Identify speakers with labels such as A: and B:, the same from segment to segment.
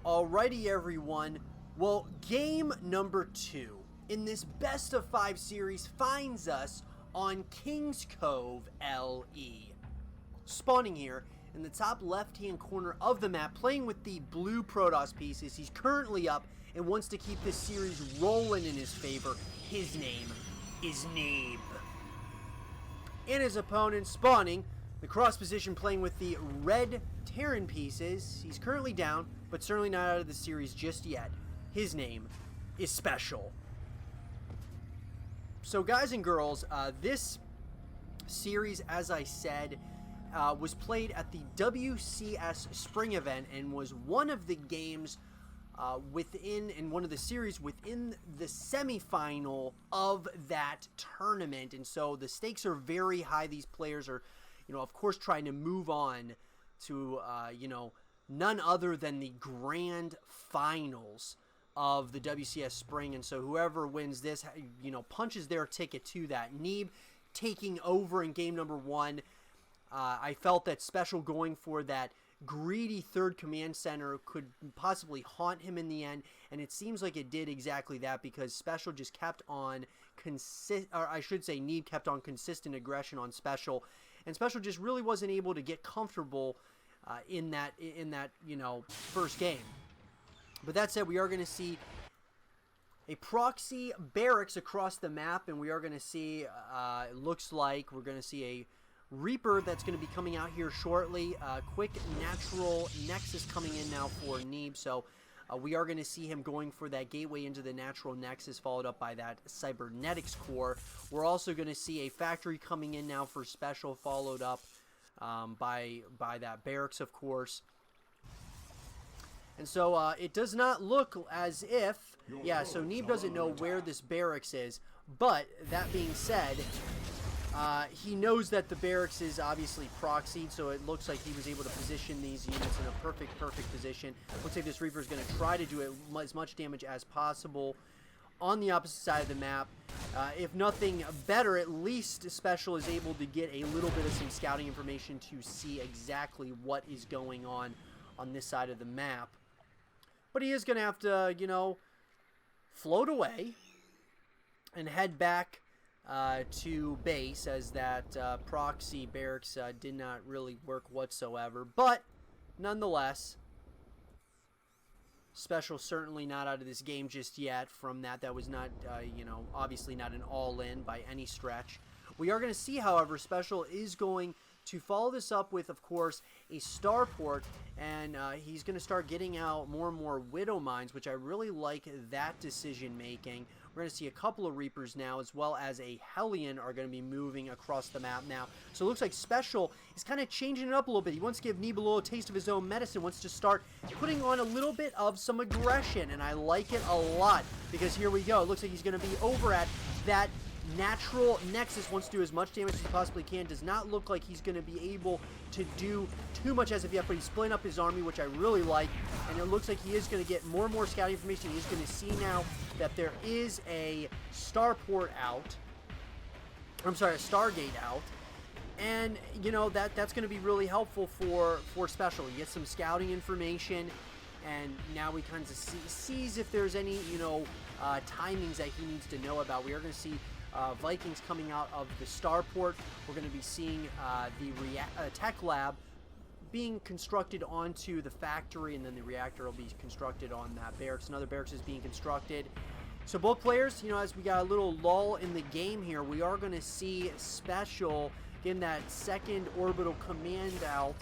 A: Alrighty, everyone. Well, game number 2 in this best of 5 series finds us on King's Cove LE. Spawning here in the top left-hand corner of the map, playing with the blue Protoss pieces. He's currently up and wants to keep this series rolling in his favor. His name is Neeb. And his opponent spawning the cross position, playing with the red Terran pieces. He's currently down, but certainly not out of the series just yet. His name is SpeCial. So guys and girls, this series, as I said, was played at the WCS spring event and was one of the games one of the series within the semifinal of that tournament. And so the stakes are very high. These players are, of course, trying to move on to, none other than the grand finals of the WCS spring. And so whoever wins this, punches their ticket to that. Neeb taking over in game number 1. I felt that SpeCial going for that greedy third command center could possibly haunt him in the end, and it seems like it did exactly that, because SpeCial just kept on Neeb kept on consistent aggression on SpeCial, and SpeCial just really wasn't able to get comfortable in that first game. But that said, we are going to see a proxy barracks across the map, and we are going to see, it looks like we're going to see a Reaper that's going to be coming out here shortly. Quick natural nexus coming in now for Neeb, so we are going to see him going for that gateway into the natural nexus, followed up by that cybernetics core. We're also going to see a factory coming in now for SpeCial, followed up by that barracks, of course. And so it does not look as if, so Neeb doesn't know where this barracks is, but that being said, he knows that the barracks is obviously proxied, so it looks like he was able to position these units in a perfect position. Looks like this Reaper is going to try to do as much damage as possible on the opposite side of the map. If nothing better, at least SpeCial is able to get a little bit of some scouting information to see exactly what is going on this side of the map. But he is going to have to, float away and head back to base, as that proxy barracks did not really work whatsoever. But nonetheless, SpeCial certainly not out of this game just yet. From that was not, obviously not an all-in by any stretch. We are going to see, however, SpeCial is going to follow this up with, of course, a starport, and he's going to start getting out more and more Widow Mines, which I really like that decision making. We're going to see a couple of Reapers now, as well as a Hellion are going to be moving across the map now. So it looks like SpeCial is kind of changing it up a little bit. He wants to give Neeb a little taste of his own medicine, wants to start putting on a little bit of some aggression, and I like it a lot, because here we go. It looks like he's going to be over at that natural nexus, wants to do as much damage as he possibly can. Does not look like he's going to be able to do too much as of yet, but he's splitting up his army, which I really like, and it looks like he is going to get more and more scouting information. He is going to see now that there is a starport out. I'm sorry, a Stargate out, and that's going to be really helpful for SpeCial. He gets some scouting information, and now he kind of sees if there's any timings that he needs to know about. We are going to see Vikings coming out of the starport. We're going to be seeing the tech lab being constructed onto the factory, and then the reactor will be constructed on that barracks. Another barracks is being constructed. So both players, as we got a little lull in the game here, we are going to see SpeCial getting that second orbital command out.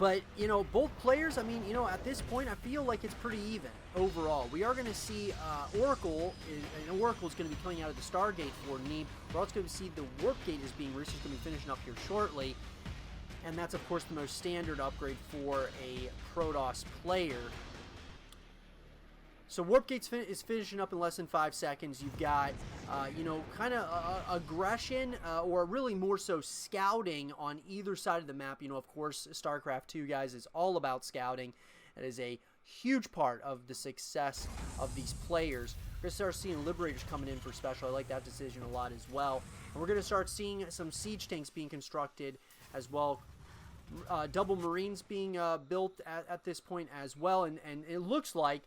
A: But, both players, at this point, I feel like it's pretty even overall. We are going to see Oracle is going to be coming out of the Stargate for Neeb. We're also going to see the Warp Gate is being researched, going to be finishing up here shortly. And that's, of course, the most standard upgrade for a Protoss player. So Warp Gate is finishing up in less than 5 seconds. You've got, kind of aggression, or really more so scouting on either side of the map. Of course, StarCraft 2, guys, is all about scouting. It is a huge part of the success of these players. We're going to start seeing Liberators coming in for SpeCial. I like that decision a lot as well. And we're going to start seeing some siege tanks being constructed as well double Marines being built at this point as well. And it looks like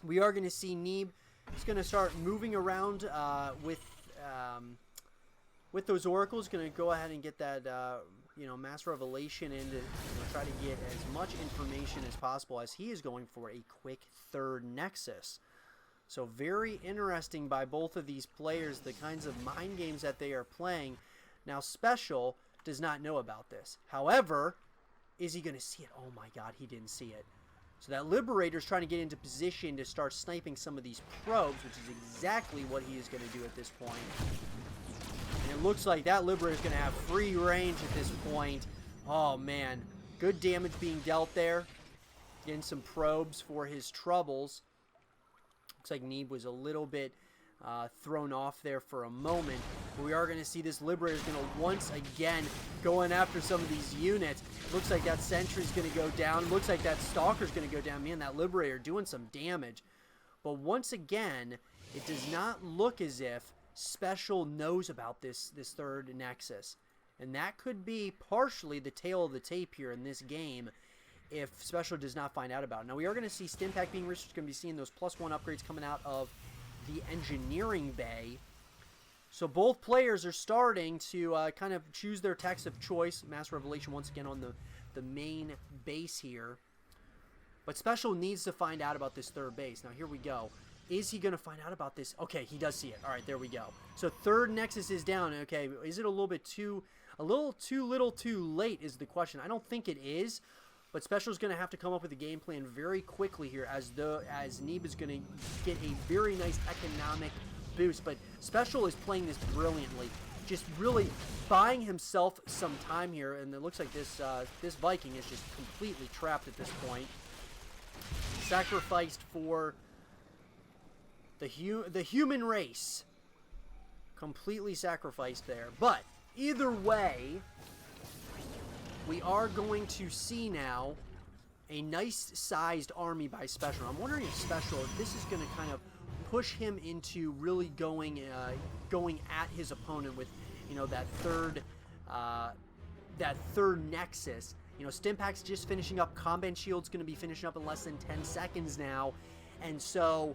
A: we are going to see Neeb is going to start moving around with those oracles. Going to go ahead and get that mass revelation in to try to get as much information as possible, as he is going for a quick third nexus. So very interesting by both of these players, the kinds of mind games that they are playing. Now SpeCial does not know about this. However, is he going to see it? Oh my god, he didn't see it. So that Liberator's trying to get into position to start sniping some of these probes, which is exactly what he is going to do at this point. And it looks like that Liberator's going to have free range at this point. Oh man, good damage being dealt there. Getting some probes for his troubles. Looks like Neeb was a little bit thrown off there for a moment. But we are going to see this Liberator is going to once again going after some of these units. Looks like that Sentry's going to go down. Looks like that Stalker's going to go down. Man, that Liberator doing some damage. But once again, it does not look as if SpeCial knows about this third Nexus. And that could be partially the tail of the tape here in this game, if SpeCial does not find out about it. Now, we are going to see Stimpack being researched. Going to be seeing those +1 upgrades coming out of the engineering bay. So both players are starting to kind of choose their techs of choice. Mass Revelation once again on the main base here. But SpeCial needs to find out about this third base. Now, here we go. Is he going to find out about this? Okay, he does see it. All right, there we go. So third Nexus is down. Okay, is it a little too little too late is the question. I don't think it is. But SpeCial is going to have to come up with a game plan very quickly here, as Neeb is going to get a very nice economic boost. But SpeCial is playing this brilliantly, just really buying himself some time here. And it looks like this Viking is just completely trapped at this point. Sacrificed for the human race. Completely sacrificed there. But either way, we are going to see now a nice-sized army by SpeCial. I'm wondering if SpeCial, if this is going to kind of push him into really going at his opponent with, that third Nexus. Stimpack's just finishing up. Combat Shield's going to be finishing up in less than 10 seconds now, and so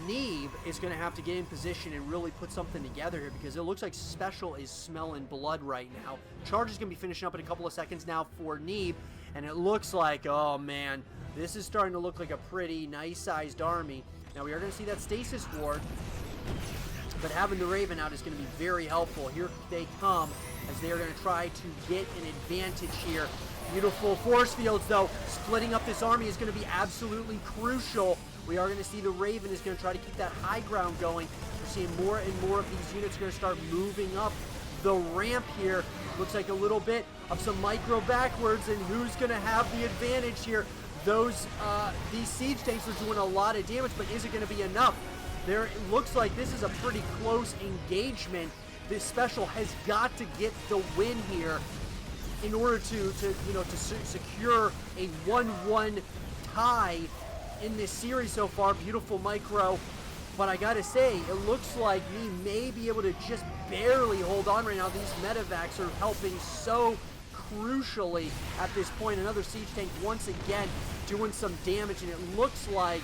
A: Neeb is going to have to get in position and really put something together here, because it looks like SpeCial is smelling blood right now. Charge is going to be finishing up in a couple of seconds now for Neeb, and it looks like, oh man, this is starting to look like a pretty nice-sized army. Now we are going to see that Stasis Ward, but having the Raven out is going to be very helpful. Here they come, as they are going to try to get an advantage here. Beautiful force fields, though. Splitting up this army is going to be absolutely crucial. We are going to see the Raven is going to try to keep that high ground going. We're seeing more and more of these units are going to start moving up the ramp here. Looks like a little bit of some micro backwards, and who's going to have the advantage here? These siege tanks are doing a lot of damage, but is it going to be enough? It looks like this is a pretty close engagement. This SpeCial has got to get the win here in order to secure a 1-1 tie in this series so far. Beautiful micro, but I gotta say, it looks like we may be able to just barely hold on right now. These medevacs are helping so crucially at this point. Another siege tank once again doing some damage, and it looks like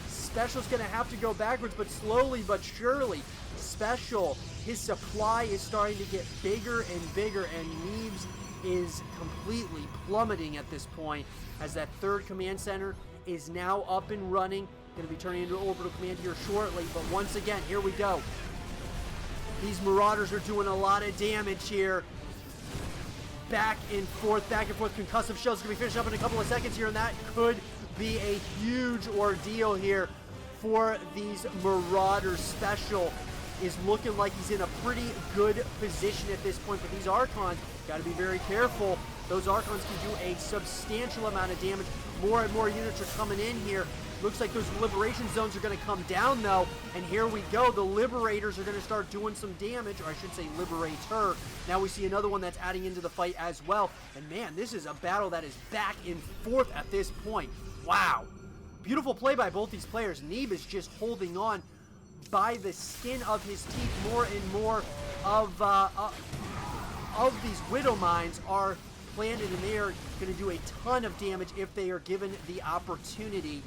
A: SpeCial's gonna have to go backwards, but slowly but surely SpeCial, his supply is starting to get bigger and bigger, and Neeb's is completely plummeting at this point, as that third command center is now up and running. Going to be turning into orbital command here shortly, but once again, here we go. These Marauders are doing a lot of damage here. Back and forth, back and forth. Concussive shells going to be finished up in a couple of seconds here, and that could be a huge ordeal here for these Marauders. SpeCial is looking like he's in a pretty good position at this point, but these Archons, got to be very careful. Those Archons can do a substantial amount of damage. More and more units are coming in here. Looks like those liberation zones are going to come down, though. And here we go. The Liberators are going to start doing some damage, or I should say Liberator. Now we see another one that's adding into the fight as well. And man, this is a battle that is back and forth at this point. Wow. Beautiful play by both these players. Neeb is just holding on by the skin of his teeth. More and more of these Widow Mines are planted, and they are going to do a ton of damage if they are given the opportunity.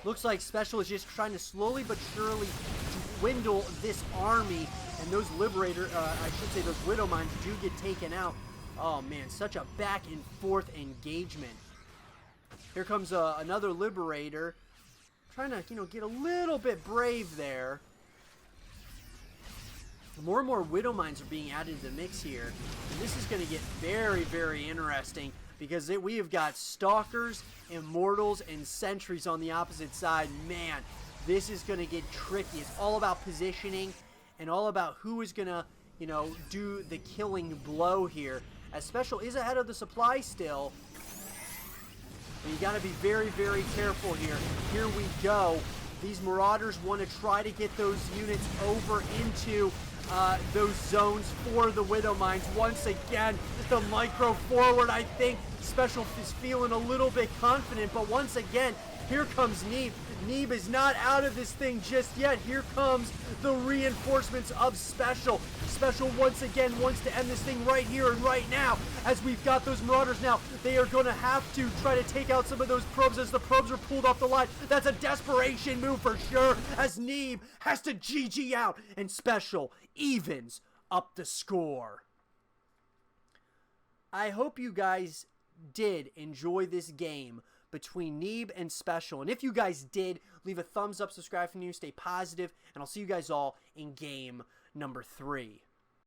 A: Looks like SpeCial is just trying to slowly but surely dwindle this army, and those Liberator, I should say those Widow Mines do get taken out. Oh man, such a back and forth engagement. Here comes another Liberator, trying to, get a little bit brave there. More and more Widow Mines are being added to the mix here, and this is going to get very, very interesting, because we have got Stalkers, Immortals, and Sentries on the opposite side. Man, this is going to get tricky. It's all about positioning and all about who is going to, do the killing blow here. As SpeCial is ahead of the supply still, but you got to be very, very careful here. Here we go. These Marauders want to try to get those units over into those zones for the Widow Mines. Once again, the micro forward, I think SpeCial is feeling a little bit confident, but once again, here comes Neeb. Neeb is not out of this thing just yet. Here comes the reinforcements of SpeCial. SpeCial once again wants to end this thing right here and right now. As we've got those Marauders now, they are going to have to try to take out some of those probes as the probes are pulled off the line. That's a desperation move for sure, as Neeb has to GG out, and SpeCial evens up the score. I hope you guys did enjoy this game between Neeb and SpeCial. And if you guys did, leave a thumbs up, subscribe if you're new, stay positive, and I'll see you guys all in game number 3.